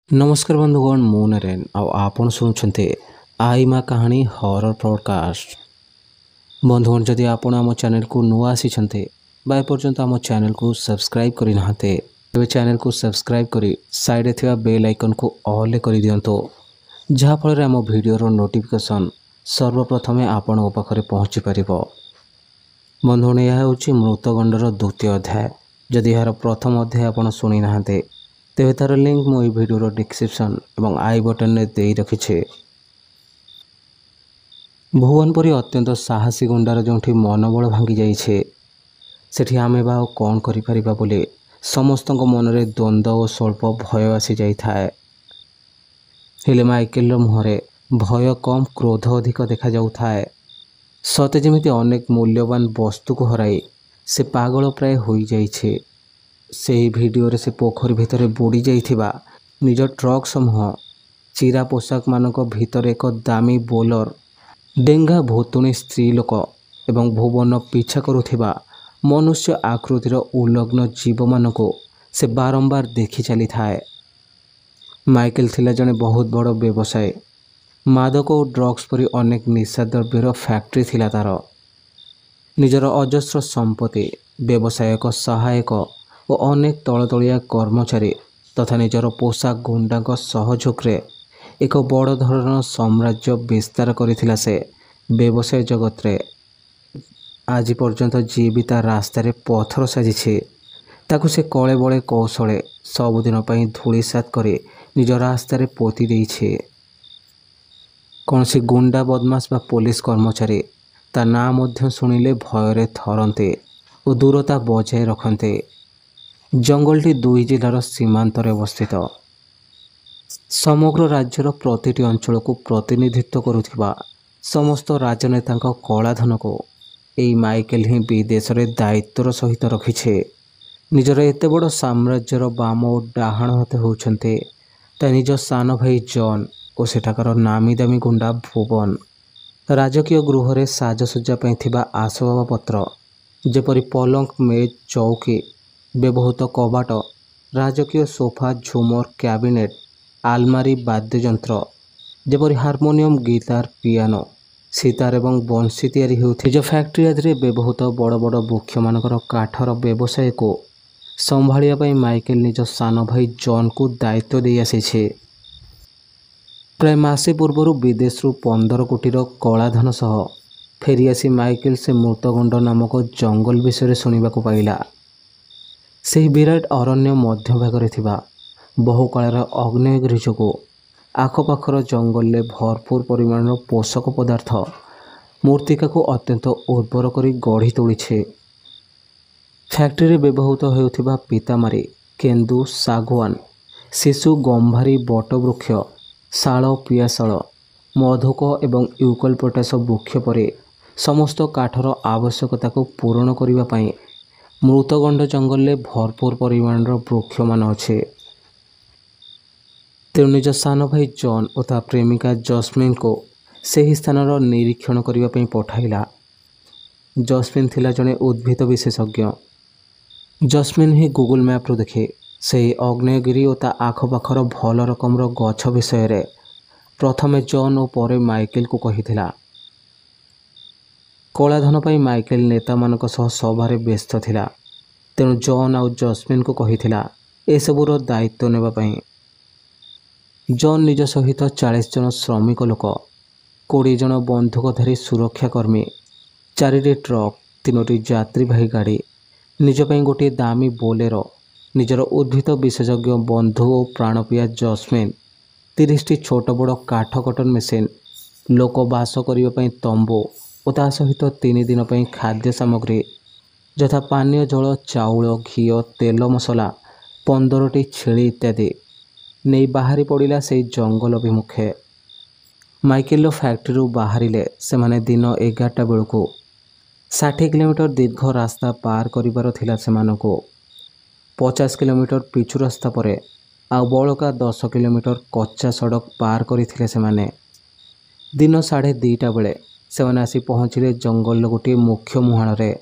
नमस्कार बंधुगण मु नरेन आपण शुणुंटे आई माँ कहानी हॉरर पॉडकास्ट। बंधुगण जदि आपण आम चैनल को नुआ आसी एपर्यंत आम चैनल को सब्सक्राइब करि नाहंते तेबे चैनल को सब्सक्राइब करी साइड रे थिबा बेल आइकन को ऑल करि दियंतो जहा फल आम वीडियो नोटिफिकेशन सर्वप्रथमे आपण पाखरे पहुँची पारिबो। बंधुगण यह होछि मृतगंडर द्वितीय अध्याय। जदि यार प्रथम अध्याय आपण सुनी नाहंते तेबे तार लिंक मो वीडियो डिस्क्रिप्शन एवं आई बटन में दे रखी। भुवनपुरी अत्यंत साहसी गुंडार जो मनोबल भांगी जाइछे सेठी आमे बा कौन करिपरिबा बोली समस्त मन में द्वंद्व और स्वल्प भय आसी जाइथाए। हेले माइकेल मुहरे भय कम क्रोध अधिक देखा जाउथाए। सते जेमिति अनेक मूल्यवान वस्तु को हराई से पागल प्राय होई जाइछे। सेही भिडियो रे से पोखरी भितर बुड़ी जाइथिबा निज ट्रक समूह चिरा पोशाक मानक भितर एक दामी बोलर डेंगा भूतुणी स्त्री लोक एवं भुवन पीछा करुथिबा मनुष्य आकृतिर उल्लग्न जीव मानको से बारंबार देखि चली थाए। माइकेल थिला जने बहुत बड़ व्यवसायी। मादक और ड्रग्स परी अनेक निशा द्रव्यर फैक्ट्री थिला तार। निजर अजस्र संपत्ति व्यवसायक सहायक और अनेक तलतलिया कर्मचारी तथा निजर पोशाक गुंडा सहयोग रे एक बड़ धरण साम्राज्य विस्तार करिथिला से व्यवसाय जगत रे। आज पर्यंत जी भी ता रास्ता रे पथर साजिछे ताकु से कले बळे कौशले सबुदिन पई धूलिसात करे निज रास्ता रे पोती देइछे। कौन सी गुंडा बदमाश बा पुलिस कर्मचारी ता ना मध्य सुनिले भयरे थरंते और दूरता बजाय रखते। जंगलटी दुई जिलार सीमांतर अवस्थित। समग्र राज्यर प्रतिटी अंचल को प्रतिनिधित्व करुथिबा समस्त राजनेता कलाधन को एई माइकेल ही विदेश रे दायित्वर सहित रखिछे। निजर एते बड़ साम्राज्यर बाम और डाहाण हाथ होउछन्ते ता निज सान भाई जॉन और सेठाकर नामी दामी गुंडा भुवन। राजकीय गृह रे साजसज्जा पई थिबा आसबाब पत्र जेपरि पलंक मेज चौकी व्यवहृत कबाट राजकीय सोफा झुमर कैबिनेट आलमारी वाद्ययंत्र जेपरि हारमोनियम गिटार पियानो सितार एवं बंशी तैयारी होउथि। निज फैक्ट्री आदि व्यवहृत बड़ बड़ वृक्ष मानकर काठर व्यवसाय को संभालिया पई माइकेल निज सान भाई जॉन को दायित्व दे आसीछे। प्राय मासे पूर्वर विदेश 15 कोटीर कलाधन सह फेरिआसी माइकेल से मृतगंड नामक जंगल विषय शुणा पाइला। से विराट अरण्य मध्य भाग बहुकाल अग्नेयगिरी जो आखपाखर जंगल में भरपूर परिमाण पोषक पदार्थ मूर्तिका को अत्यंत उर्वर कर गढ़ी तोड़े। फैक्ट्री व्यवहृत होता पीतामारी केन्दु सागवान शिशु गंभारी बटवृक्ष शाल पियाशाल मधुक एवं यूकलिप्टस वृक्ष पर समस्त काठर आवश्यकता को पूरण करने मृतगंड जंगल में भरपूर परिमाण वृक्ष मान अच्छे। तेणु निज सान भाई जॉन और ता प्रेमिका जस्मिन को सही स्थान निरीक्षण करने पठाइला। जस्मिन थिला जने उद्भिद विशेषज्ञ। जस्मिन ही गूगल मैप रू देखे से अग्नेयगिरी और ता आखपाखर भल रकम गछ विषय प्रथमे जॉन और पर माइकेल को कहिथिला। कलाधन पाई माइकेल नेता मानक सह सभारे व्यस्त थिला। तेणु जॉन आउ जस्मिन को कहिथिला एसबूर दायित्व नेबा पई। जॉन निज सहित 40 जन श्रमिक लोक 20 जन बंधुकधारी सुरक्षाकर्मी 4टी ट्रक 3टी यात्रीवाही गाड़ी निज पई गोटे दामी बोलेरो निजर उद्भिद विशेषज्ञ बंधु और प्राणप्रिया जस्मिन 30टी छोट बड़ काठ कटन मेसीन लोक बास करने तंबू और ता सहित 3 दिन पर खाद्य सामग्री यथा पानीय जल चाउल घी तेल मसला 15टी छेली इत्यादि नहीं बाहरी पड़ा से जंगल अभिमुखे। माइकेल फैक्ट्री बाहरिले से माने दिन 11टा बेलू 60 किलोमीटर दीर्घ रास्ता पार करिबार थिला सेमानको। 50 किलोमीटर पिचु रास्ता पर आउ बड़का 10 किलोमीटर कच्चा सड़क पार करथिले सेमाने। दिन 2:30 बेले सेमाने आसी पहुँचले जंगल गोटे मुख्य मुहाण रे।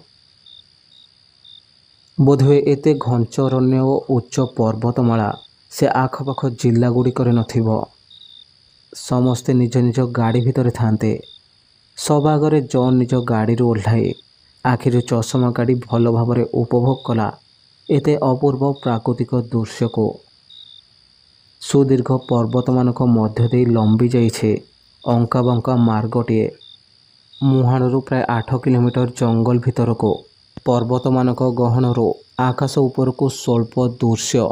बोधवे एते घंच अरण्य और उच्च पर्वतमाला ସେ ଆଖପାଖ ଜିଲ୍ଲା ଗୁଡ଼ିକରେ ନଥିବ। ସମସ୍ତେ ନିଜ ନିଜ ଗାଡ଼ି ଭିତରେ ଥାନ୍ତେ। ସବା ଆଗରେ ଜନ୍ ନିଜ ଗାଡ଼ିରୁ ଓହ୍ଲାଇ ଆଖିରୁ ଚଷମା କାଢ଼ି ଭଲ ଭାବରେ ଉପଭୋଗ କଲା ଏତେ ଅପୂର୍ବ ପ୍ରାକୃତିକ ଦୃଶ୍ୟକୁ। ସୁଦୀର୍ଘ ପର୍ବତମାନଙ୍କ ମଧ୍ୟ ଦେଇ ଲମ୍ବି ଯାଇଛି ଅଙ୍କାବଙ୍କା ମାର୍ଗଟିଏ। ମୁହାଣରୁ ପ୍ରାୟ 8 କିଲୋମିଟର ଜଙ୍ଗଲ ଭିତରକୁ ପର୍ବତମାନଙ୍କ ଗହଣରୁ ଆକାଶ ଉପରକୁ ସ୍ୱଳ୍ପ ଦୃଶ୍ୟ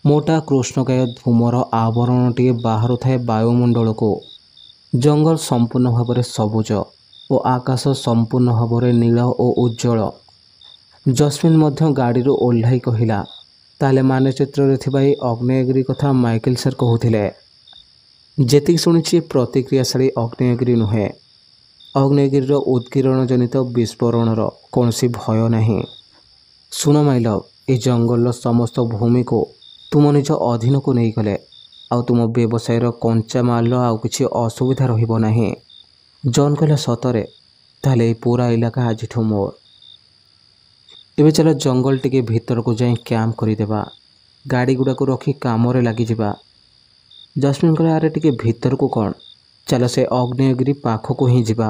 ମୋଟା କୃଷ୍ଣକାୟ ଧୂମର ଆବରଣଟିଏ ବାହାରୁଥାଏ ବାୟୁମଣ୍ଡଳକୁ। ଜଙ୍ଗଲ ସମ୍ପୂର୍ଣ୍ଣ ଭାବରେ ସବୁଜ ଓ ଆକାଶ ସମ୍ପୂର୍ଣ୍ଣ ଭାବରେ ନୀଳ ଓ ଉଜ୍ଜଳ। ଜସ୍ମିନ୍ ମଧ୍ୟ ଗାଡ଼ିରୁ ଓହ୍ଲାଇ କହିଲା, ତାହେଲେ ମାନଚିତ୍ରରେ ଥିବା ଏହି ଆଗ୍ନେୟଗିରି କଥା ମାଇକେଲ ସାର୍ କହୁଥିଲେ। ଯେତିକି ଶୁଣିଛି ପ୍ରତିକ୍ରିୟାଶାଳୀ ଆଗ୍ନେୟଗିରି ନୁହେଁ। ଆଗ୍ନେୟଗିରିର ଉତ୍କୀରଣ ଜନିତ ବିସ୍ଫୋରଣର କୌଣସି ଭୟ ନାହିଁ। ଶୁଣ ମାଇ ଲଭ୍, ଏ ଜଙ୍ଗଲର ସମସ୍ତ ଭୂମିକୁ ତୁମ ନିଜ ଅଧୀନକୁ ନେଇଗଲେ ଆଉ ତୁମ ବ୍ୟବସାୟର କଞ୍ଚାମାଲର ଆଉ କିଛି ଅସୁବିଧା ରହିବ ନାହିଁ। ଜନ୍ କହିଲା, ସତରେ? ତାହେଲେ ଏହି ପୁରା ଇଲାକା ଆଜିଠୁ ମୋର। ଏବେ ଚାଲ ଜଙ୍ଗଲ ଟିକେ ଭିତରକୁ ଯାଇ କ୍ୟାମ୍ପ କରିଦେବା। ଗାଡ଼ିଗୁଡ଼ାକୁ ରଖି କାମରେ ଲାଗିଯିବା। ଜସ୍ମିନ୍ କହିଲା, ଆରେ ଟିକେ ଭିତରକୁ କ'ଣ? ଚାଲ ସେ ଆଗ୍ନେୟଗିରି ପାଖକୁ ହିଁ ଯିବା।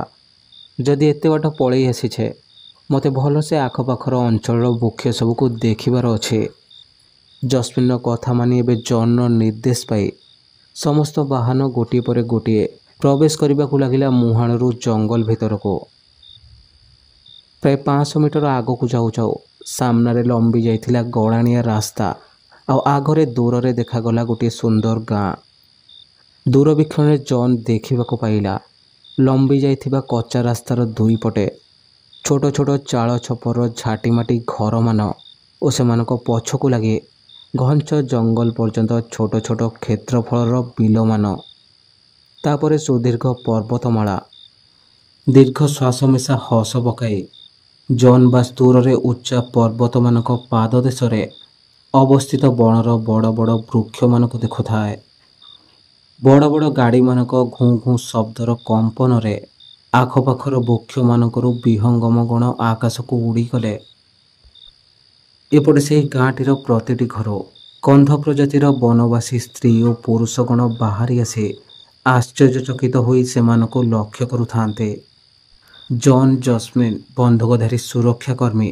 ଯଦି ଏତେ ବାଟ ପଳେଇ ଆସିଛେ, ମୋତେ ଭଲସେ ଆଖପାଖର ଅଞ୍ଚଳର ବୃକ୍ଷ ସବୁକୁ ଦେଖିବାର ଅଛି। ଜସ୍ମିନ୍ର କଥା ମାନି ଏବେ ଜନ୍ର ନିର୍ଦ୍ଦେଶ ପାଇ ସମସ୍ତ ବାହନ ଗୋଟିଏ ପରେ ଗୋଟିଏ ପ୍ରବେଶ କରିବାକୁ ଲାଗିଲା ମୁହାଣରୁ ଜଙ୍ଗଲ ଭିତରକୁ। ପ୍ରାୟ 500 ମିଟର ଆଗକୁ ଯାଉ ଯାଉ ସାମ୍ନାରେ ଲମ୍ବି ଯାଇଥିଲା ଗଡ଼ାଣିଆ ରାସ୍ତା ଆଉ ଆଗରେ ଦୂରରେ ଦେଖାଗଲା ଗୋଟିଏ ସୁନ୍ଦର ଗାଁ। ଦୂରବୀକ୍ଷଣରେ ଜନ୍ ଦେଖିବାକୁ ପାଇଲା ଲମ୍ବି ଯାଇଥିବା କଚ୍ଚା ରାସ୍ତାର ଦୁଇ ପଟେ ଛୋଟ ଛୋଟ ଚାଳ ଛପରର ଝାଟିମାଟି ଘରମାନ ଓ ସେମାନଙ୍କ ପଛକୁ ଲାଗି ଘଞ୍ଚ ଜଙ୍ଗଲ ପର୍ଯ୍ୟନ୍ତ ଛୋଟ ଛୋଟ କ୍ଷେତ୍ରଫଳର ବିଲମାନ। ତାପରେ ସୁଦୀର୍ଘ ପର୍ବତମାଳା। ଦୀର୍ଘ ଶ୍ୱାସ ମିଶା ହସ ପକାଇ ଜନ୍ ବାସ୍ ଦୂରରେ ଉଚ୍ଚା ପର୍ବତମାନଙ୍କ ପାଦଦେଶରେ ଅବସ୍ଥିତ ବଣର ବଡ଼ ବଡ଼ ବୃକ୍ଷମାନଙ୍କୁ ଦେଖୁଥାଏ। ବଡ଼ ବଡ଼ ଗାଡ଼ିମାନଙ୍କ ଘୁଁ ଘୁଁ ଶବ୍ଦର କମ୍ପନରେ ଆଖପାଖର ବୃକ୍ଷମାନଙ୍କରୁ ବିହଙ୍ଗମ ଗଣ ଆକାଶକୁ ଉଡ଼ିଗଲେ। ଏପଟେ ସେହି ଗାଁଟିର ପ୍ରତିଟି ଘରୁ କନ୍ଧ ପ୍ରଜାତିର ବନବାସୀ ସ୍ତ୍ରୀ ଓ ପୁରୁଷଗଣ ବାହାରି ଆସି ଆଶ୍ଚର୍ଯ୍ୟଚକିତ ହୋଇ ସେମାନଙ୍କୁ ଲକ୍ଷ୍ୟ କରୁଥାନ୍ତେ। ଜନ୍, ଜସ୍ମିନ୍, ବନ୍ଧୁକଧାରୀ ସୁରକ୍ଷାକର୍ମୀ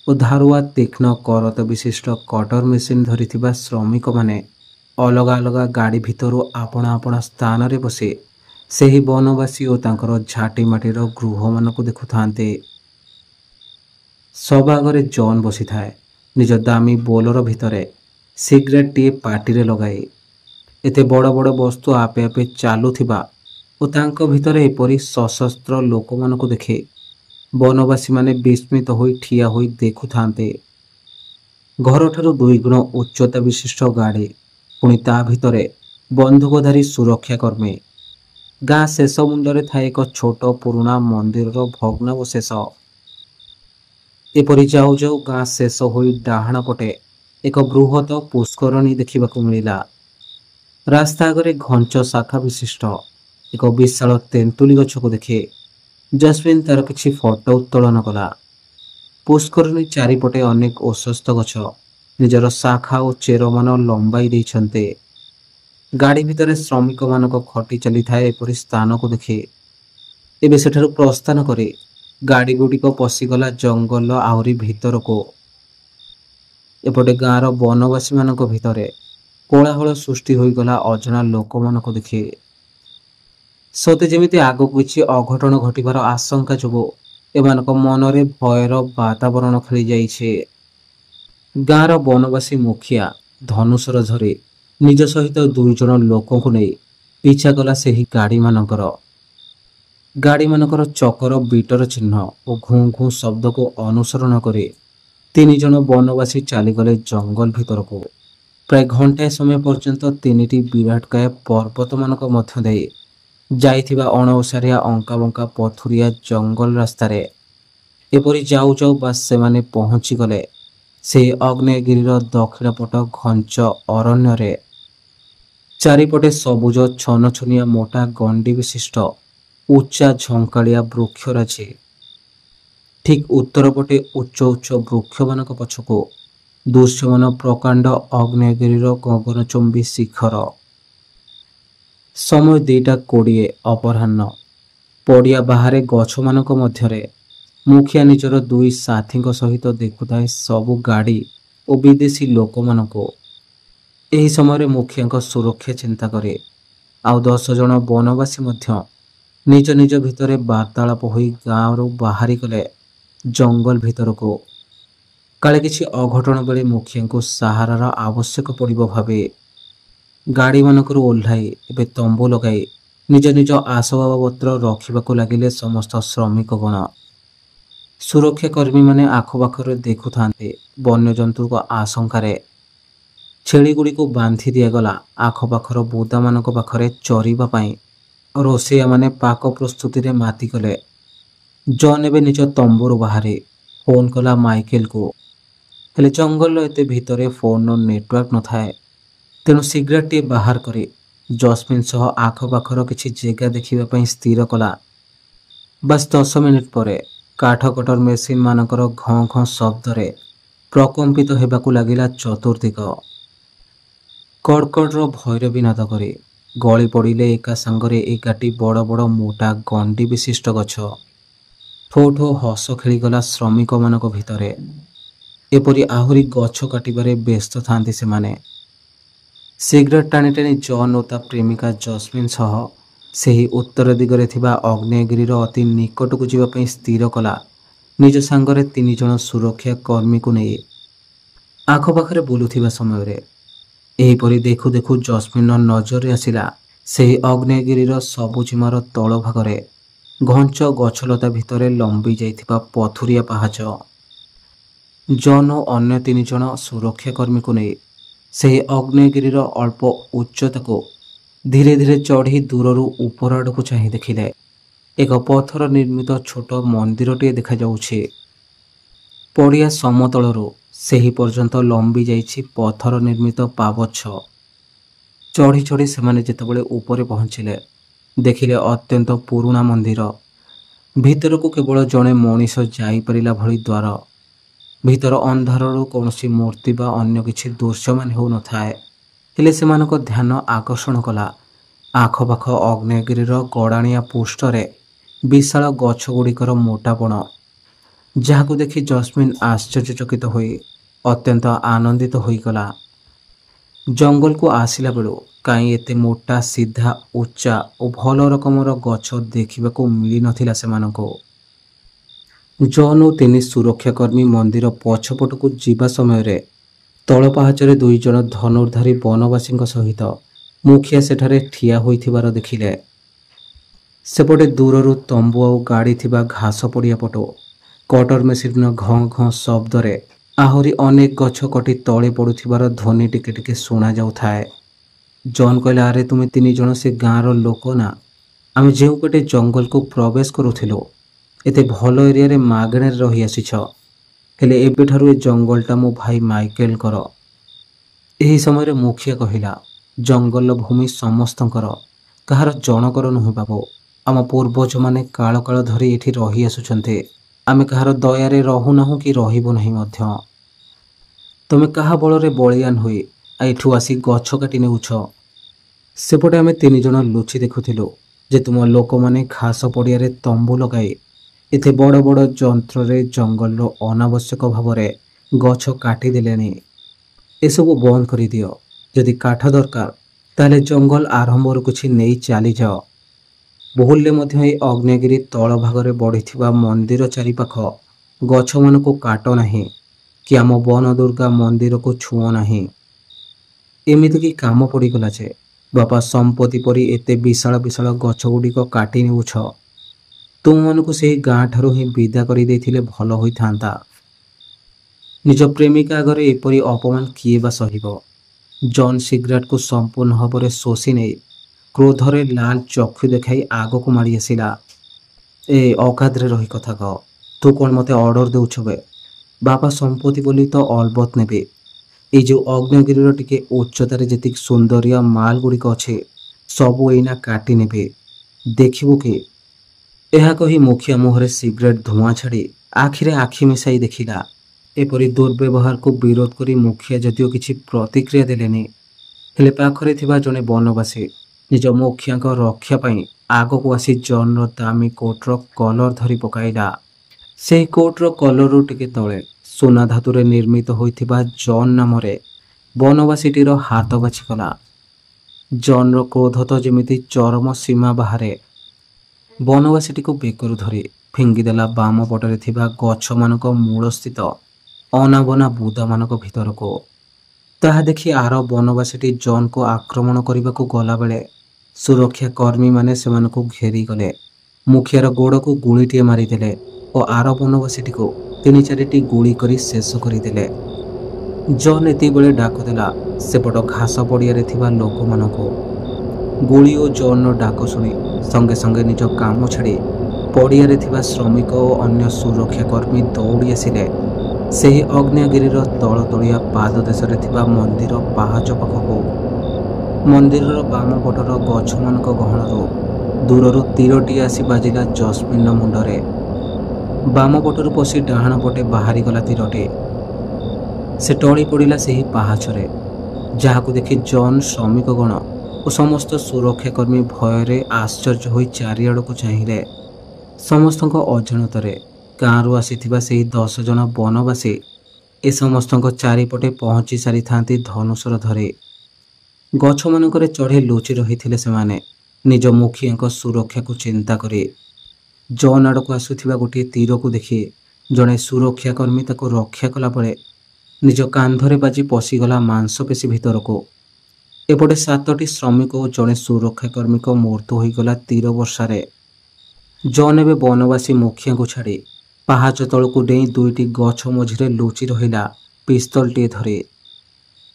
ଓ ଧାରୁଆ ତୀକ୍ଷ୍ଣ କରତ ବିଶିଷ୍ଟ କଟର ମେସିନ୍ ଧରିଥିବା ଶ୍ରମିକମାନେ ଅଲଗା ଅଲଗା ଗାଡ଼ି ଭିତରୁ ଆପଣା ଆପଣା ସ୍ଥାନରେ ବସି ସେହି ବନବାସୀ ଓ ତାଙ୍କର ଝାଟିମାଟିର ଗୃହମାନଙ୍କୁ ଦେଖୁଥାନ୍ତେ। ସବା ଆଗରେ ଜନ୍ ବସିଥାଏ ନିଜ ଦାମୀ ବୋଲେରୋ ଭିତରେ ସିଗାରେଟଟିଏ ପାଟିରେ ଲଗାଇ। ଏତେ ବଡ଼ ବଡ଼ ବସ୍ତୁ ଆପେ ଆପେ ଚାଲୁଥିବା ଓ ତାଙ୍କ ଭିତରେ ଏପରି ସଶସ୍ତ୍ର ଲୋକମାନଙ୍କୁ ଦେଖି ବନବାସୀମାନେ ବିସ୍ମିତ ହୋଇ ଠିଆ ହୋଇ ଦେଖୁଥାନ୍ତେ। ଘରଠାରୁ 2 ଗୁଣ ଉଚ୍ଚତା ବିଶିଷ୍ଟ ଗାଡ଼ି, ପୁଣି ତା ଭିତରେ ବନ୍ଧୁକଧାରୀ ସୁରକ୍ଷାକର୍ମୀ। ଗାଁ ଶେଷ ମୁଣ୍ଡରେ ଥାଏ ଏକ ଛୋଟ ପୁରୁଣା ମନ୍ଦିରର ଭଗ୍ନାବଶେଷ। ଏପରି ଯାଉ ଯାଉ ଗାଁ ଶେଷ ହୋଇ ଡାହାଣ ପଟେ ଏକ ବୃହତ ପୁଷ୍କରଣୀ ଦେଖିବାକୁ ମିଳିଲା। ରାସ୍ତା ଆଗରେ ଘଞ୍ଚ ଶାଖା ବିଶିଷ୍ଟ ଏକ ବିଶାଳ ତେନ୍ତୁଳି ଗଛକୁ ଦେଖି ଜସ୍ମିନ୍ ତାର କିଛି ଫଟୋ ଉତ୍ତୋଳନ କଲା। ପୁଷ୍କରଣୀ ଚାରିପଟେ ଅନେକ ଓସ୍ତ ଗଛ ନିଜର ଶାଖା ଓ ଚେରମାନ ଲମ୍ବାଇ ଦେଇଛନ୍ତି। ଗାଡ଼ି ଭିତରେ ଶ୍ରମିକମାନଙ୍କ ଖଟି ଚାଲିଥାଏ ଏପରି ସ୍ଥାନକୁ ଦେଖି ଏବେ ସେଠାରୁ ପ୍ରସ୍ଥାନ କରି ଗାଡ଼ିଗୁଡ଼ିକ ପଶିଗଲା ଜଙ୍ଗଲର ଆହୁରି ଭିତରକୁ। ଏପଟେ ଗାଁର ବନବାସୀମାନଙ୍କ ଭିତରେ କୋଳାହଳ ସୃଷ୍ଟି ହୋଇଗଲା ଅଜଣା ଲୋକମାନଙ୍କୁ ଦେଖି। ସତେ ଯେମିତି ଆଗକୁ କିଛି ଅଘଟଣ ଘଟିବାର ଆଶଙ୍କା ଯୋଗୁଁ ଏମାନଙ୍କ ମନରେ ଭୟର ବାତାବରଣ ଖେଳି ଯାଇଛି। ଗାଁର ବନବାସୀ ମୁଖିଆ ଧନୁଶର ଧରି ନିଜ ସହିତ 2 ଜଣ ଲୋକଙ୍କୁ ନେଇ ପିଛା କଲା ସେହି ଗାଡ଼ିମାନଙ୍କର ଚକର ବିଟର ଚିହ୍ନ ଓ ଘୁଁ ଘୁଁ ଶବ୍ଦକୁ ଅନୁସରଣ କରି 3 ଜଣ ବନବାସୀ ଚାଲିଗଲେ ଜଙ୍ଗଲ ଭିତରକୁ। ପ୍ରାୟ ଘଣ୍ଟାଏ ସମୟ ପର୍ଯ୍ୟନ୍ତ 3ଟି ବିରାଟକାୟ ପର୍ବତମାନଙ୍କ ମଧ୍ୟ ଦେଇ ଯାଇଥିବା ଅଣଓସାରିଆ ଅଙ୍କାବଙ୍କା ପଥୁରିଆ ଜଙ୍ଗଲ ରାସ୍ତାରେ ଏପରି ଯାଉ ଯାଉ ବାସ୍ ସେମାନେ ପହଞ୍ଚିଗଲେ ସେହି ଆଗ୍ନେୟଗିରିର ଦକ୍ଷିଣ ପଟ ଘଞ୍ଚ ଅରଣ୍ୟରେ। ଚାରିପଟେ ସବୁଜ ଛନଛନିଆ ମୋଟା ଗଣ୍ଡି ବିଶିଷ୍ଟ ଉଚ୍ଚା ଝଙ୍କାଳିଆ ବୃକ୍ଷରାଜି। ଠିକ୍ ଉତ୍ତର ପଟେ ଉଚ୍ଚ ଉଚ୍ଚ ବୃକ୍ଷମାନଙ୍କ ପଛକୁ ଦୃଶ୍ୟମାନ ପ୍ରକାଣ୍ଡ ଅଗ୍ନେୟଗିରିର ଗଗନଚୁମ୍ବୀ ଶିଖର। ସମୟ 2:20 ଅପରାହ୍ନ। ପଡ଼ିଆ ବାହାରେ ଗଛମାନଙ୍କ ମଧ୍ୟରେ ମୁଖିଆ ନିଜର 2 ସାଥୀଙ୍କ ସହିତ ଦେଖୁଥାଏ ସବୁ ଗାଡ଼ି ଓ ବିଦେଶୀ ଲୋକମାନଙ୍କୁ। ଏହି ସମୟରେ ମୁଖିଆଙ୍କ ସୁରକ୍ଷା ଚିନ୍ତା କରେ। ଆଉ 10 ଜଣ ବନବାସୀ ମଧ୍ୟ ନିଜ ନିଜ ଭିତରେ ବାର୍ତ୍ତାଳାପ ହୋଇ ଗାଁରୁ ବାହାରିଗଲେ ଜଙ୍ଗଲ ଭିତରକୁ। କାଳେ କିଛି ଅଘଟଣ ବେଳେ ମୁଖିଆଙ୍କୁ ସାହାରାର ଆବଶ୍ୟକ ପଡ଼ିବ ଭାବେ ଗାଡ଼ିମାନଙ୍କରୁ ଓହ୍ଲାଇ ଏବେ ତମ୍ବୁ ଲଗାଇ ନିଜ ନିଜ ଆସବାବପତ୍ର ରଖିବାକୁ ଲାଗିଲେ ସମସ୍ତ ଶ୍ରମିକଗଣ। ସୁରକ୍ଷା କର୍ମୀମାନେ ଆଖପାଖରେ ଦେଖୁଥାନ୍ତି ବନ୍ୟଜନ୍ତୁଙ୍କ ଆଶଙ୍କାରେ ଛେଳିଗୁଡ଼ିକୁ ବାନ୍ଧି ଦିଆଗଲା ଆଖପାଖର ବୁଦାମାନଙ୍କ ପାଖରେ ଚରିବା ପାଇଁ। ରୋଷେଇଆମାନେ ପାକ ପ୍ରସ୍ତୁତିରେ ମାତିକଲେ। ଜନ୍ ଏବେ ନିଜ ତମ୍ବୁରୁ ବାହାରି ଫୋନ୍ କଲା ମାଇକେଲକୁ। ହେଲେ ଜଙ୍ଗଲର ଏତେ ଭିତରେ ଫୋନ୍ର ନେଟୱାର୍କ ନଥାଏ। ତେଣୁ ସିଗାରେଟଟିଏ ବାହାର କରି ଜସ୍ମିନ୍ ସହ ଆଖପାଖର କିଛି ଜାଗା ଦେଖିବା ପାଇଁ ସ୍ଥିର କଲା। ବାସ୍ 10 ମିନିଟ୍ ପରେ କାଠ କଟର ମେସିନ୍ ମାନଙ୍କର ଘଁ ଘଁ ଶବ୍ଦରେ ପ୍ରକମ୍ପିତ ହେବାକୁ ଲାଗିଲା ଚତୁର୍ଦିଗ। କଡ଼କଡ଼ର ଭୈରବୀ ନାଦ କରି ଗଳି ପଡ଼ିଲେ ଏକା ସାଙ୍ଗରେ 11ଟି ବଡ଼ ବଡ଼ ମୋଟା ଗଣ୍ଡି ବିଶିଷ୍ଟ ଗଛ। ଠୋ ଠୋ ହସ ଖେଳିଗଲା ଶ୍ରମିକମାନଙ୍କ ଭିତରେ। ଏପରି ଆହୁରି ଗଛ କାଟିବାରେ ବ୍ୟସ୍ତ ଥାନ୍ତି ସେମାନେ। ସିଗାରେଟ୍ ଟାଣି ଟାଣି ଜନ୍ ଓ ତା ପ୍ରେମିକା ଜସ୍ମିନ୍ ସହ ସେହି ଉତ୍ତର ଦିଗରେ ଥିବା ଅଗ୍ନେୟଗିରିର ଅତି ନିକଟକୁ ଯିବା ପାଇଁ ସ୍ଥିର କଲା ନିଜ ସାଙ୍ଗରେ 3 ଜଣ ସୁରକ୍ଷା କର୍ମୀକୁ ନେଇ। ଆଖପାଖରେ ବୁଲୁଥିବା ସମୟରେ ଏହିପରି ଦେଖୁ ଦେଖୁ ଜସ୍ମିନ୍ର ନଜରରେ ଆସିଲା ସେହି ଅଗ୍ନେୟଗିରିର ସବୁଜିମାର ତଳ ଭାଗରେ ଘଞ୍ଚ ଗଛଲତା ଭିତରେ ଲମ୍ବି ଯାଇଥିବା ପଥୁରିଆ ପାହାଚ। ଜନ୍ ଓ ଅନ୍ୟ 3 ଜଣ ସୁରକ୍ଷା କର୍ମୀକୁ ନେଇ ସେହି ଅଗ୍ନେୟଗିରିର ଅଳ୍ପ ଉଚ୍ଚତାକୁ ଧୀରେ ଧୀରେ ଚଢ଼ି ଦୂରରୁ ଉପର ଆଡ଼କୁ ଚାହିଁ ଦେଖିଲେ ଏକ ପଥର ନିର୍ମିତ ଛୋଟ ମନ୍ଦିରଟିଏ ଦେଖାଯାଉଛି। ପଡ଼ିଆ ସମତଳରୁ ସେହି ପର୍ଯ୍ୟନ୍ତ ଲମ୍ବି ଯାଇଛି ପଥର ନିର୍ମିତ ପାବଚ୍ଛ। ଚଢ଼ି ଚଢ଼ି ସେମାନେ ଯେତେବେଳେ ଉପରେ ପହଞ୍ଚିଲେ ଦେଖିଲେ ଅତ୍ୟନ୍ତ ପୁରୁଣା ମନ୍ଦିର। ଭିତରକୁ କେବଳ ଜଣେ ମଣିଷ ଯାଇପାରିଲା ଭଳି ଦ୍ୱାର। ଭିତର ଅନ୍ଧାରରୁ କୌଣସି ମୂର୍ତ୍ତି ବା ଅନ୍ୟ କିଛି ଦୃଶ୍ୟମାନ ହେଉନଥାଏ। ହେଲେ ସେମାନଙ୍କ ଧ୍ୟାନ ଆକର୍ଷଣ କଲା ଆଖପାଖ ଅଗ୍ନେୟଗିରିର ଗଡ଼ାଣିଆ ପୃଷ୍ଠରେ ବିଶାଳ ଗଛଗୁଡ଼ିକର ମୋଟାପଣ, ଯାହାକୁ ଦେଖି ଜସ୍ମିନ୍ ଆଶ୍ଚର୍ଯ୍ୟଚକିତ ହୋଇ ଅତ୍ୟନ୍ତ ଆନନ୍ଦିତ ହୋଇଗଲା। ଜଙ୍ଗଲକୁ ଆସିଲା ବେଳୁ କାହିଁ ଏତେ ମୋଟା, ସିଧା, ଉଚ୍ଚା ଓ ଭଲ ରକମର ଗଛ ଦେଖିବାକୁ ମିଳିନଥିଲା ସେମାନଙ୍କୁ। ଜନ୍ ଓ 3 ସୁରକ୍ଷାକର୍ମୀ ମନ୍ଦିର ପଛପଟକୁ ଯିବା ସମୟରେ ତଳ ପାହାଚରେ 2 ଜଣ ଧନୁର୍ଦ୍ଧାରୀ ବନବାସୀଙ୍କ ସହିତ ମୁଖିଆ ସେଠାରେ ଠିଆ ହୋଇଥିବାର ଦେଖିଲେ। ସେପଟେ ଦୂରରୁ ତମ୍ବୁ ଆଉ ଗାଡ଼ି ଥିବା ଘାସ ପଡ଼ିଆ ପଟୁ କଟର ମେସିନ୍ର ଘଁ ଘଁ ଶବ୍ଦରେ ଆହୁରି ଅନେକ ଗଛ କଟି ତଳେ ପଡ଼ୁଥିବାର ଧ୍ୱନି ଟିକେ ଟିକେ ଶୁଣାଯାଉଥାଏ। ଜନ୍ କହିଲା, ଆରେ ତୁମେ 3 ଜଣ ସେ ଗାଁର ଲୋକ ନା? ଆମେ ଯେଉଁ ପଟେ ଜଙ୍ଗଲକୁ ପ୍ରବେଶ କରୁଥିଲୁ ଏତେ ଭଲ ଏରିଆରେ ମାଗଣାରେ ରହି ଆସିଛ। ହେଲେ ଏବେଠାରୁ ଏ ଜଙ୍ଗଲଟା ମୋ ଭାଇ ମାଇକେଲଙ୍କର। ଏହି ସମୟରେ ମୁଖିଆ କହିଲା, ଜଙ୍ଗଲର ଭୂମି ସମସ୍ତଙ୍କର, କାହାର ଜଣକର ନୁହେଁ ବାବୁ। ଆମ ପୂର୍ବଜମାନେ କାଳ କାଳ ଧରି ଏଠି ରହି ଆସୁଛନ୍ତି। ଆମେ କାହାର ଦୟାରେ ରହୁନାହୁଁ କି ରହିବୁ ନାହିଁ ମଧ୍ୟ। ତୁମେ କାହା ବଳରେ ବଳିୟାନ ହୋଇ ଏଠୁ ଆସି ଗଛ କାଟି ନେଉଛ? ସେପଟେ ଆମେ 3 ଜଣ ଲୁଚି ଦେଖୁଥିଲୁ ଯେ ତୁମ ଲୋକମାନେ ଘାସ ପଡ଼ିଆରେ ତମ୍ବୁ ଲଗାଇ ଏତେ ବଡ଼ ବଡ଼ ଯନ୍ତ୍ରରେ ଜଙ୍ଗଲରୁ ଅନାବଶ୍ୟକ ଭାବରେ ଗଛ କାଟିଦେଲେଣି। ଏସବୁ ବନ୍ଦ କରିଦିଅ। ଯଦି କାଠ ଦରକାର ତାହେଲେ ଜଙ୍ଗଲ ଆରମ୍ଭରୁ କିଛି ନେଇ ଚାଲିଯାଅ। ଭୁଲରେ ମଧ୍ୟ ଏହି ଅଗ୍ନେୟଗିରି ତଳ ଭାଗରେ ବଢ଼ିଥିବା ମନ୍ଦିର ଚାରିପାଖ ଗଛମାନଙ୍କୁ କାଟ ନାହିଁ କି ଆମ ବନ ଦୁର୍ଗା ମନ୍ଦିରକୁ ଛୁଅଁ ନାହିଁ। ଏମିତିକି କାମ ପଡ଼ିଗଲା ଯେ ବାପା ସମ୍ପତ୍ତି ପରି ଏତେ ବିଶାଳ ବିଶାଳ ଗଛଗୁଡ଼ିକ କାଟି ନେଉଛ। ତୁମମାନଙ୍କୁ ସେହି ଗାଁଠାରୁ ହିଁ ବିଦା କରିଦେଇଥିଲେ ଭଲ ହୋଇଥାନ୍ତା। ନିଜ ପ୍ରେମିକା ଆଗରେ ଏପରି ଅପମାନ କିଏ ବା ସହିବ? ଜନ୍ ସିଗାରେଟକୁ ସମ୍ପୂର୍ଣ୍ଣ ଭାବରେ ଶୋଷି ନେଇ କ୍ରୋଧରେ ଲାଲ ଚକ୍ଷୁ ଦେଖାଇ ଆଗକୁ ମାଡ଼ି ଆସିଲା। ଏ ଅକାଦରେ ରହି କଥା କହ। ତୁ କ'ଣ ମୋତେ ଅର୍ଡ଼ର ଦେଉଛୁ ବେ? ବାପା ସମ୍ପତ୍ତି ବୋଲି ତ ଅଲବତ ନେବି। ଏଇ ଯେଉଁ ଅଗ୍ନେୟଗିରିର ଟିକେ ଉଚ୍ଚତାରେ ଯେତିକି ସୁନ୍ଦରିଆ ମାଲ ଗୁଡ଼ିକ ଅଛି ସବୁ ଏଇନା କାଟି ନେବି, ଦେଖିବୁ କି? ଏହା କହି ମୁଖିଆ ମୁହଁରେ ସିଗାରେଟ ଧୂଆଁ ଛାଡ଼ି ଆଖିରେ ଆଖି ମିଶାଇ ଦେଖିଲା ଏପରି ଦୁର୍ବ୍ୟବହାରକୁ ବିରୋଧ କରି ମୁଖିଆ ଯଦିଓ କିଛି ପ୍ରତିକ୍ରିୟା ଦେଲେନି, ହେଲେ ପାଖରେ ଥିବା ଜଣେ ବନବାସୀ ନିଜ ମୁଖିଆଙ୍କ ରକ୍ଷା ପାଇଁ ଆଗକୁ ଆସି ଜନ୍ର ଦାମୀ କୋଟ୍ର କଲର ଧରି ପକାଇଲା। ସେହି କୋଟ୍ର କଲରରୁ ଟିକେ ତଳେ ସୁନା ଧାତୁରେ ନିର୍ମିତ ହୋଇଥିବା ଜନ୍ ନାମରେ ବନବାସୀଟିର ହାତ ବାଛିଗଲା। ଜନ୍ର କ୍ରୋଧ ତ ଯେମିତି ଚରମ ସୀମା ବାହାରେ। ବନବାସୀଟିକୁ ବେକରୁ ଧରି ଫିଙ୍ଗିଦେଲା ବାମ ପଟରେ ଥିବା ଗଛମାନଙ୍କ ମୂଳସ୍ଥିତ ଅନାବନା ବୁଦାମାନଙ୍କ ଭିତରକୁ। ତାହା ଦେଖି ଆର ବନବାସୀଟି ଜନ୍କୁ ଆକ୍ରମଣ କରିବାକୁ ଗଲାବେଳେ ସୁରକ୍ଷା କର୍ମୀମାନେ ସେମାନଙ୍କୁ ଘେରିଗଲେ। ମୁଖିଆର ଗୋଡ଼କୁ ଗୁଳିଟିଏ ମାରିଦେଲେ ଓ ଆର ବନବାସୀଟିକୁ 3-4ଟି ଗୁଳି କରି ଶେଷ କରିଦେଲେ। ଜନ୍ ଏତିକିବେଳେ ଡାକଦେଲା ସେପଟ ଘାସ ପଡ଼ିଆରେ ଥିବା ଲୋକମାନଙ୍କୁ। ଗୁଳି ଓ ଜନ୍ର ଡାକ ଶୁଣି ସଙ୍ଗେ ସଙ୍ଗେ ନିଜ କାମ ଛାଡ଼ି ପଡ଼ିଆରେ ଥିବା ଶ୍ରମିକ ଓ ଅନ୍ୟ ସୁରକ୍ଷା କର୍ମୀ ଦୌଡ଼ି ଆସିଲେ ସେହି ଅଗ୍ନିଗିରିର ତଳତଳିଆ ପାଦଦେଶରେ ଥିବା ମନ୍ଦିର ପାହାଚ ପାଖକୁ। ମନ୍ଦିରର ବାମ ପଟର ଗଛମାନଙ୍କ ଗହଣରୁ ଦୂରରୁ ତୀରଟିଏ ଆସି ବାଜିଲା ଜସ୍ମିନ୍ର ମୁଣ୍ଡରେ। ବାମ ପଟରୁ ପଶି ଡାହାଣ ପଟେ ବାହାରିଗଲା ତୀରଟି। ସେ ଟଳି ପଡ଼ିଲା ସେହି ପାହାଚରେ, ଯାହାକୁ ଦେଖି ଜନ୍, ଶ୍ରମିକଗଣ ଓ ସମସ୍ତ ସୁରକ୍ଷାକର୍ମୀ ଭୟରେ ଆଶ୍ଚର୍ଯ୍ୟ ହୋଇ ଚାରିଆଡ଼କୁ ଚାହିଁଲେ। ସମସ୍ତଙ୍କ ଅଜାଣତରେ ଗାଁରୁ ଆସିଥିବା ସେହି 10 ଜଣ ବନବାସୀ ଏ ସମସ୍ତଙ୍କ ଚାରିପଟେ ପହଞ୍ଚି ସାରିଥାନ୍ତି ଧନୁଶର ଧରି। ଗଛମାନଙ୍କରେ ଚଢ଼ି ଲୁଚି ରହିଥିଲେ ସେମାନେ ନିଜ ମୁଖିଆଙ୍କ ସୁରକ୍ଷାକୁ ଚିନ୍ତା କରି। ଜନ୍ ଆଡ଼କୁ ଆସୁଥିବା ଗୋଟିଏ ତୀରକୁ ଦେଖି ଜଣେ ସୁରକ୍ଷାକର୍ମୀ ତାକୁ ରକ୍ଷା କଲାବେଳେ ନିଜ କାନ୍ଧରେ ବାଜି ପଶିଗଲା ମାଂସପେଶୀ ଭିତରକୁ। ଏପଟେ 7ଟି ଶ୍ରମିକ ଓ ଜଣେ ସୁରକ୍ଷାକର୍ମୀଙ୍କ ମୃତ୍ୟୁ ହୋଇଗଲା ତୀର ବର୍ଷାରେ। ଜନ୍ ଏବେ ବନବାସୀ ମୁଖିଆଙ୍କୁ ଛାଡ଼ି ପାହାଚ ତଳକୁ ଡେଇଁ 2ଟି ଗଛ ମଝିରେ ଲୁଚି ରହିଲା ପିସ୍ତଲଟିଏ ଧରି।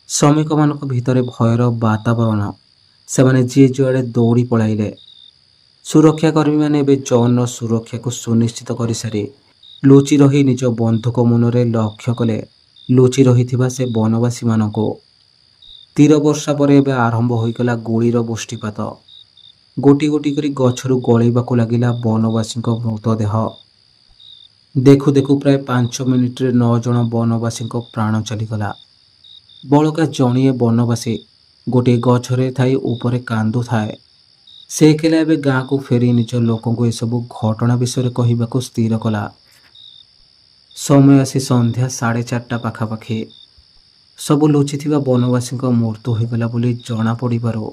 ଶ୍ରମିକମାନଙ୍କ ଭିତରେ ଭୟର ବାତାବରଣ। ସେମାନେ ଯିଏ ଯୁଆଡ଼େ ଦୌଡ଼ି ପଳାଇଲେ। ସୁରକ୍ଷାକର୍ମୀମାନେ ଏବେ ଜନ୍ର ସୁରକ୍ଷାକୁ ସୁନିଶ୍ଚିତ କରିସାରି ଲୁଚି ରହି ନିଜ ବନ୍ଧୁକ ମୁନରେ ଲକ୍ଷ୍ୟ କଲେ ଲୁଚି ରହିଥିବା ସେ ବନବାସୀମାନଙ୍କୁ। ତୀର ବର୍ଷା ପରେ ଏବେ ଆରମ୍ଭ ହୋଇଗଲା ଗୁଳିର ବୃଷ୍ଟିପାତ। ଗୋଟି ଗୋଟି କରି ଗଛରୁ ଗଳିବାକୁ ଲାଗିଲା ବନବାସୀଙ୍କ ମୃତଦେହ। ଦେଖୁ ଦେଖୁ ପ୍ରାୟ 5 ମିନିଟରେ 9 ଜଣ ବନବାସୀଙ୍କ ପ୍ରାଣ ଚାଲିଗଲା। ବଳକା ଜଣିଏ ବନବାସୀ ଗୋଟିଏ ଗଛରେ ଥାଇ ଉପରେ କାନ୍ଦୁଥାଏ। ସେ ଏକଲା ଏବେ ଗାଁକୁ ଫେରି ନିଜ ଲୋକଙ୍କୁ ଏସବୁ ଘଟଣା ବିଷୟରେ କହିବାକୁ ସ୍ଥିର କଲା। ସମୟ ଆସି ସନ୍ଧ୍ୟା 4:30 ପାଖାପାଖି। ସବୁ ଲୁଚିଥିବା ବନବାସୀଙ୍କ ମୃତ୍ୟୁ ହୋଇଗଲା ବୋଲି ଜଣାପଡ଼ିବାରୁ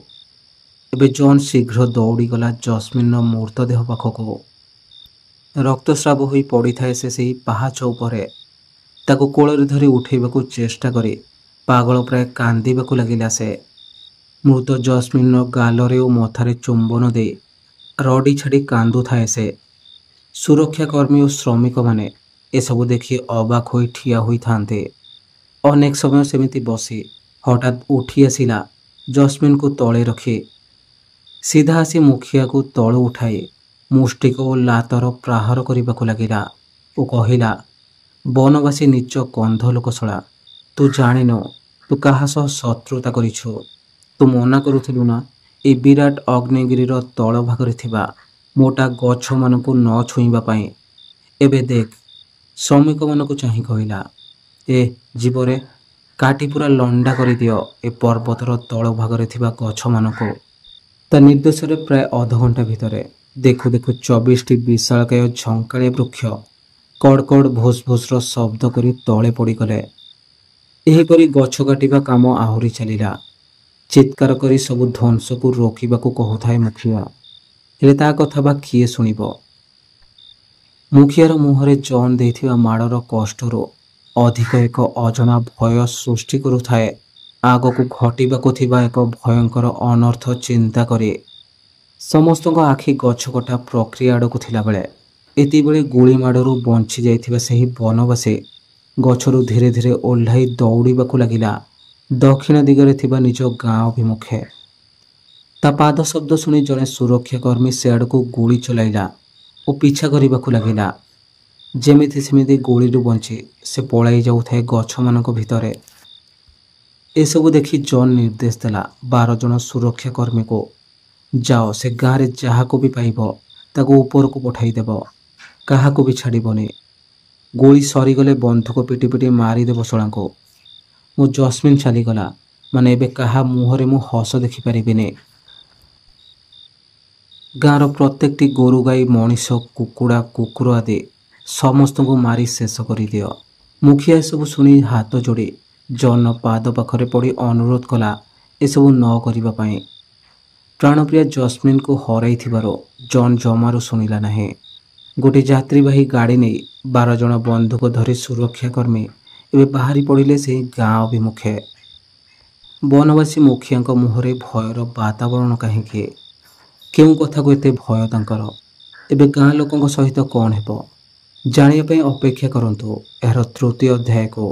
ଏବେ ଜନ୍ ଶୀଘ୍ର ଦୌଡ଼ିଗଲା ଜସ୍ମିନ୍ର ମୃତଦେହ ପାଖକୁ। ରକ୍ତସ୍ରାବ ହୋଇ ପଡ଼ିଥାଏ ସେ ସେହି ପାହାଚ ଉପରେ। ତାକୁ କୋଳରେ ଧରି ଉଠାଇବାକୁ ଚେଷ୍ଟା କରି ପାଗଳ ପ୍ରାୟ କାନ୍ଦିବାକୁ ଲାଗିଲା ସେ। ମୃତ ଜସ୍ମିନ୍ର ଗାଲରେ ଓ ମଥାରେ ଚୁମ୍ବନ ଦେଇ ରଡ଼ି ଛାଡ଼ି କାନ୍ଦୁଥାଏ ସେ। ସୁରକ୍ଷାକର୍ମୀ ଓ ଶ୍ରମିକମାନେ ଏସବୁ ଦେଖି ଅବାକ୍ ହୋଇ ଠିଆ ହୋଇଥାନ୍ତି। ଅନେକ ସମୟ ସେମିତି ବସି ହଠାତ୍ ଉଠି ଆସିଲା ଜସ୍ମିନ୍କୁ ତଳେ ରଖି। ସିଧା ଆସି ମୁଖିଆକୁ ତଳୁ ଉଠାଇ ମୁଷ୍ଟିକ ଓ ଲାତର ପ୍ରହାର କରିବାକୁ ଲାଗିଲା ଓ କହିଲା, ବନବାସୀ ନୀଚ କନ୍ଧ ଲୋକଶଳା, ତୁ ଜାଣିନୁ ତୁ କାହା ସହ ଶତ୍ରୁତା କରିଛୁ। ତୁ ମନା କରୁଥିଲୁ ନା ଏ ବିରାଟ ଅଗ୍ନିଗିରିର ତଳ ଭାଗରେ ଥିବା ମୋଟା ଗଛମାନଙ୍କୁ ନ ଛୁଇଁବା ପାଇଁ। ଏବେ ଦେଖ। ଶ୍ରମିକମାନଙ୍କୁ ଚାହିଁ କହିଲା, ଏ ଜୀବରେ କାଟି ପୁରା ଲଣ୍ଡା କରିଦିଅ ଏ ପର୍ବତର ତଳ ଭାଗରେ ଥିବା ଗଛମାନଙ୍କୁ। ତା ନିର୍ଦ୍ଦେଶରେ ପ୍ରାୟ ଅଧଘଣ୍ଟା ଭିତରେ ଦେଖୁ ଦେଖୁ 24ଟି ବିଶାଳକାୟ ଝଙ୍କାଳିଆ ବୃକ୍ଷ କଡ଼ କଡ଼ ଭୁସ୍ ଭୁସ୍ର ଶବ୍ଦ କରି ତଳେ ପଡ଼ିଗଲେ। ଏହିପରି ଗଛ କାଟିବା କାମ ଆହୁରି ଚାଲିଲା। ଚିତ୍କାର କରି ସବୁ ଧ୍ୱଂସକୁ ରୋକିବାକୁ କହୁଥାଏ ମୁଖିଆ, ହେଲେ ତା କଥା ବା କିଏ ଶୁଣିବ। ମୁଖିଆର ମୁହଁରେ ଜନ୍ ଦେଇଥିବା ମାଡ଼ର କଷ୍ଟରୁ ଅଧିକ ଏକ ଅଜଣା ଭୟ ସୃଷ୍ଟି କରୁଥାଏ ଆଗକୁ ଘଟିବାକୁ ଥିବା ଏକ ଭୟଙ୍କର ଅନର୍ଥ ଚିନ୍ତା କରି। ସମସ୍ତଙ୍କ ଆଖି ଗଛକଟା ପ୍ରକ୍ରିୟା ଆଡ଼କୁ ଥିଲାବେଳେ ଏତିକିବେଳେ ଗୁଳିମାଡ଼ରୁ ବଞ୍ଚି ଯାଇଥିବା ସେହି ବନବାସୀ ଗଛରୁ ଧୀରେ ଧୀରେ ଓହ୍ଲାଇ ଦୌଡ଼ିବାକୁ ଲାଗିଲା ଦକ୍ଷିଣ ଦିଗରେ ଥିବା ନିଜ ଗାଁ ଅଭିମୁଖେ। ତା ପାଦ ଶବ୍ଦ ଶୁଣି ଜଣେ ସୁରକ୍ଷାକର୍ମୀ ସେ ଆଡ଼କୁ ଗୁଳି ଚଲାଇଲା ଓ ପିଛା କରିବାକୁ ଲାଗିଲା। ଯେମିତି ସେମିତି ଗୁଳିରୁ ବଞ୍ଚି ସେ ପଳାଇ ଯାଉଥାଏ ଗଛମାନଙ୍କ ଭିତରେ। ଏସବୁ ଦେଖି ଜନ୍ ନିର୍ଦ୍ଦେଶ ଦେଲା 12 ଜଣ ସୁରକ୍ଷାକର୍ମୀକୁ, ଯାଅ ସେ ଗାଁରେ ଯାହାକୁ ବି ପାଇବ ତାକୁ ଉପରକୁ ପଠାଇଦେବ, କାହାକୁ ବି ଛାଡ଼ିବନି। ଗୁଳି ସରିଗଲେ ବନ୍ଧୁକ ପିଟି ପିଟି ମାରିଦେବ ଶଳାଙ୍କୁ। ମୋ ଜସ୍ମିନ୍ ଚାଲିଗଲା ମାନେ ଏବେ କାହା ମୁହଁରେ ମୁଁ ହସ ଦେଖିପାରିବିନି। ଗାଁର ପ୍ରତ୍ୟେକଟି ଗୋରୁ ଗାଈ ମଣିଷ କୁକୁଡ଼ା କୁକୁର ଆଦି ସମସ୍ତଙ୍କୁ ମାରି ଶେଷ କରିଦିଅ। ମୁଖିଆ ଏସବୁ ଶୁଣି ହାତ ଯୋଡ଼ି ଜନ୍ର ପାଦ ପାଖରେ ପଡ଼ି ଅନୁରୋଧ କଲା ଏସବୁ ନ କରିବା ପାଇଁ। ପ୍ରାଣପ୍ରିୟା ଜସ୍ମିନ୍କୁ ହରାଇଥିବାରୁ ଜନ୍ ଜମାରୁ ଶୁଣିଲା ନାହିଁ। ଗୋଟିଏ ଯାତ୍ରୀବାହୀ ଗାଡ଼ି ନେଇ 12 ଜଣ ବନ୍ଧୁକ ଧରି ସୁରକ୍ଷାକର୍ମୀ ଏବେ ବାହାରି ପଡ଼ିଲେ ସେହି ଗାଁ ଅଭିମୁଖେ। ବନବାସୀ ମୁଖିଆଙ୍କ ମୁହଁରେ ଭୟର ବାତାବରଣ କାହିଁକି? କେଉଁ କଥାକୁ ଏତେ ଭୟ ତାଙ୍କର? ଏବେ ଗାଁ ଲୋକଙ୍କ ସହିତ କ'ଣ ହେବ? ଜାଣିବା ପାଇଁ ଅପେକ୍ଷା କରନ୍ତୁ ଏହାର ତୃତୀୟ ଅଧ୍ୟାୟକୁ।